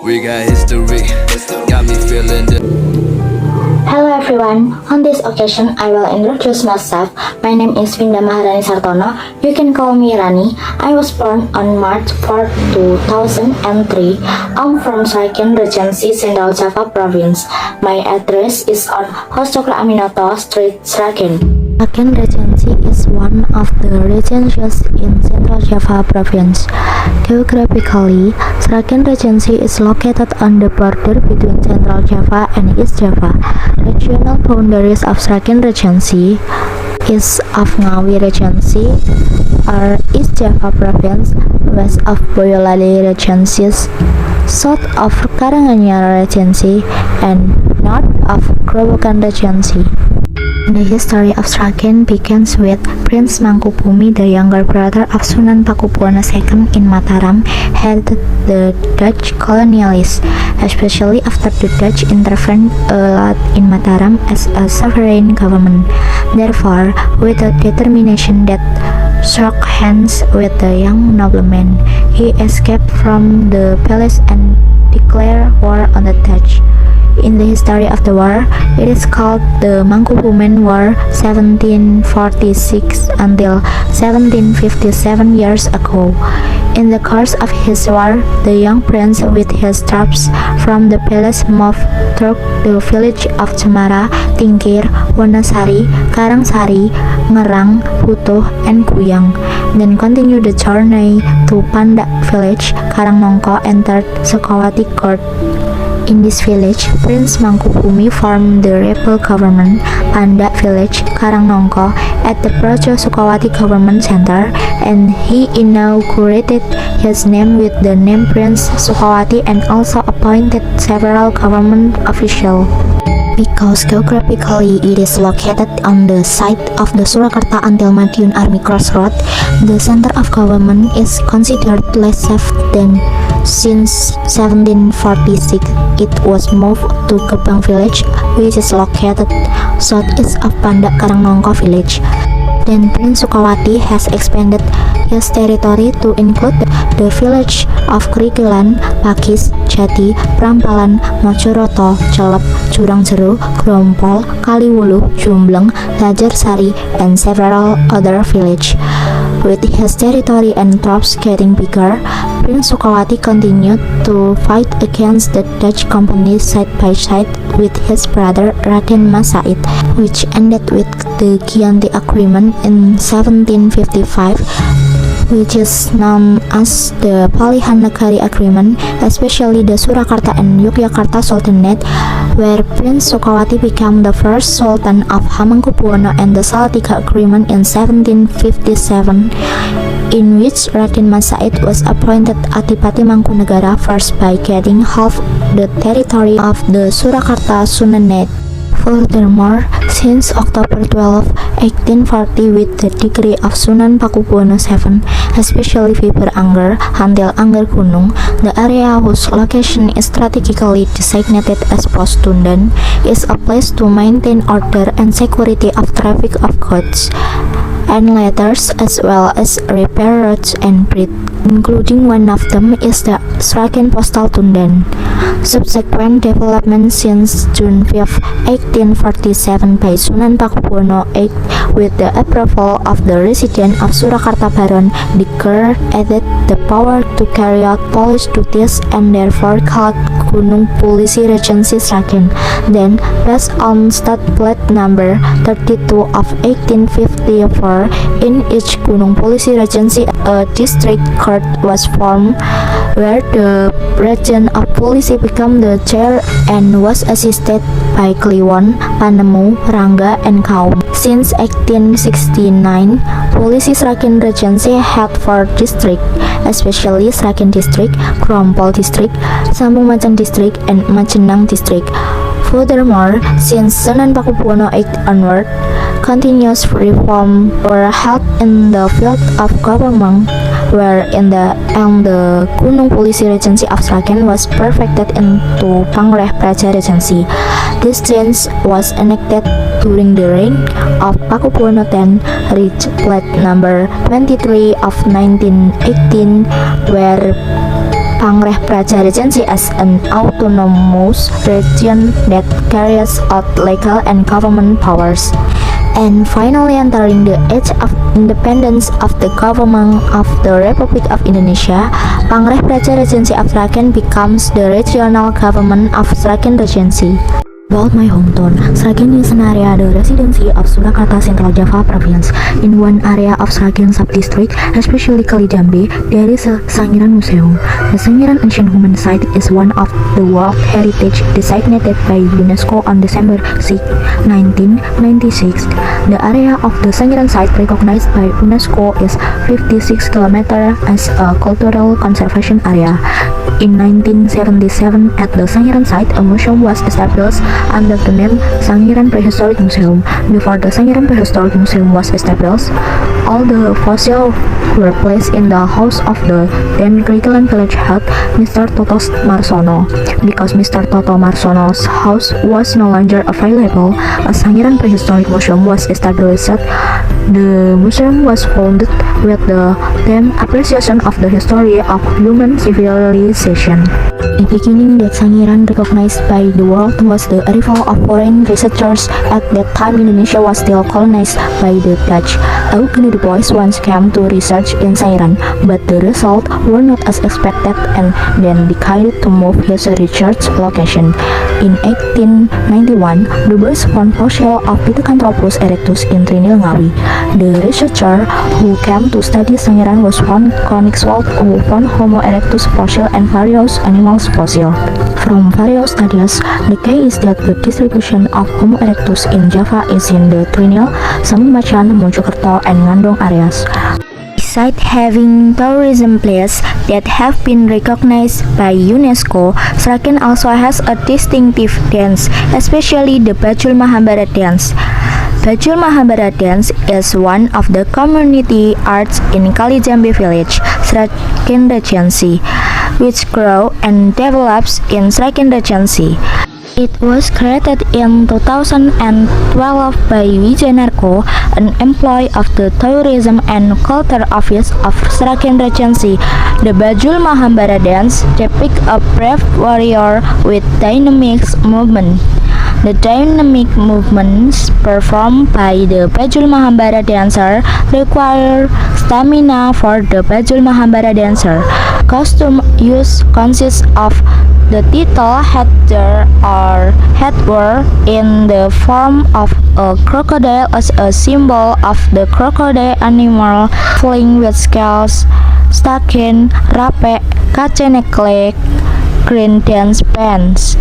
We got history, got me feeling the. Hello everyone, on this occasion I will introduce myself. My name is Winda Maharani Sartono. You can call me Rani. I was born on March 4, 2003. I'm from SRAGEN Regency, Central Java Province. My address is on Hostokra Aminoto Street, SRAGEN. SRAGEN Regency is one of the regencies in Central Java Province. Geographically, SRAGEN Regency is located on the border between Central Java and East Java. Regional boundaries of SRAGEN Regency is of Ngawi Regency or East Java Province, west of Boyolali Regency, south of Karanganyar Regency, and north of Grobogan Regency. The history of SRAGEN begins with Prince Mangkubumi, the younger brother of Sunan Pakubuwono II in Mataram, hated the Dutch colonialists, especially after the Dutch intervened a lot in Mataram as a sovereign government. Therefore, with a determination that shook hands with the young nobleman, he escaped from the palace and declared war on the Dutch. In the history of the war, it is called the Mangkubumen War 1746 until 1757 years ago. In the course of his war, the young prince with his troops from the palace moved through the village of Cemara, Tingkir, Wonosari, Karangsari, Ngerang, Butuh, and Kuyang, then continued the journey to Pandak village. Karangnongko entered Sukawati court. In this village, Prince Mangkubumi formed the rebel government Pandak village, Karangnongko, at the Projo Sukawati Government Center, and he inaugurated his name with the name Prince Sukawati and also appointed several government officials. Because geographically it is located on the site of the Surakarta until Madiun Army Crossroad, the center of government is considered less safe than since 1746. It was moved to Gebang village, which is located southeast of Pandak Karangnongko village. Then Prince Sukawati has expanded his territory to include the village of Krikilan, Pakis, Jati, Prampalan, Mojoroto, Celep, Jurang-Jero, Grompol, Kaliwuluh, Jumbleng, Lajarsari, and several other villages. With his territory and troops getting bigger, Prince Sukawati continued to fight against the Dutch company side by side with his brother Raden Mas Said, which ended with the Giyanti Agreement in 1755, which is known as the Palihan Negari Agreement, especially the Surakarta and Yogyakarta Sultanate, where Prince Sukawati became the first Sultan of Hamengkubuwono, and the Salatiga Agreement in 1757, in which Raden Mas Said was appointed Adipati Mangkunegara first by getting half the territory of the Surakarta Sunanate. Furthermore, since October 12, 1840, with the decree of Sunan Pakubuwono VII, especially Viber Angger until Angger Gunung, the area whose location is strategically designated as Pos Tundan is a place to maintain order and security of traffic of goods and letters, as well as repair roads and bridges, including one of them is the SRAGEN Postal Tundan. Subsequent developments since June 5, 1847 by Sunan Pakubuwono VIII, with the approval of the resident of Surakarta Baron, declared added the power to carry out police duties and therefore called Gunung Polisi Regency SRAGEN. Then, based on stat plate number 32 of 1854, in each Gunung Polisi Regency a district court was formed, where the Regent of Polisi became the chair and was assisted by Kliwon, Panemu, Rangga, and Kaum. Since 1869, Polisi SRAGEN Regency had 4 districts, especially SRAGEN District, Grompol District, Sampung Majang District, and Majenang District. Furthermore, since Sunan Pakubuwono VIII onward, continuous reform were held in the field of government, where the Gunung Polisi Regency of SRAGEN was perfected into Pangreh Praja Regency. This change was enacted during the reign of Pakubuwono X, reached plate number 23 of 1918, where Pangreh Praja Regency as an autonomous region that carries out legal and government powers. And finally, entering the age of independence of the government of the Republic of Indonesia, Pangreh Praja Regency of Sragen becomes the regional government of Sragen Regency. About my hometown, Sragen is an area the residency of Surakarta Central Java Province. In one area of Sragen sub-district, especially Kali Jambe, there is a Sangiran Museum. The Sangiran Ancient Human Site is one of the World Heritage designated by UNESCO on December 6, 1996. The area of the Sangiran site recognized by UNESCO is 56 km as a cultural conservation area. In 1977, at the Sangiran site, a museum was established under the name Sangiran Prehistoric Museum. Before the Sangiran Prehistoric Museum was established, all the fossils were placed in the house of the then Greatland village head, Mr. Toto Marsono. Because Mr. Toto Marsono's house was no longer available, a Sangiran Prehistoric Museum was established. The museum was founded with the theme appreciation of the history of human civilization. The beginning that Sangiran recognized by the world was the arrival of foreign researchers. At that time, Indonesia was still colonized by the Dutch. Kennedy boys once came to research in Sangiran, but the results were not as expected and then decided to move his research location. In 1891, the boys found fossil of Pithecanthropus erectus in Trinil Ngawi. The researcher who came to study Sangiran was found Koenigswald, who found Homo erectus fossil and various animals fossil. From various studies, the case is that the distribution of Homo erectus in Java is in the Trinil, Samimacan, Mojokerto, and Ngandong areas. Besides having tourism places that have been recognized by UNESCO, Sragen also has a distinctive dance, especially the Bajul Mahabharat dance. Bajul Mahabharat dance is one of the community arts in Kali Jambe village, Sragen Regency, which grows and develops in Sragen Regency. It was created in 2012 by Wijanarko, an employee of the Tourism and Culture Office of Sragen Regency. The Bajul Mahabharat dance depicts a brave warrior with dynamic movement. The dynamic movements performed by the Bajul Mahabharat dancer require stamina for the Bajul Mahabharat dancer. Costume use consists of the title headgear or headwear in the form of a crocodile as a symbol of the crocodile animal, flying with scales, stocking, rape, kacenekle, green dance pants.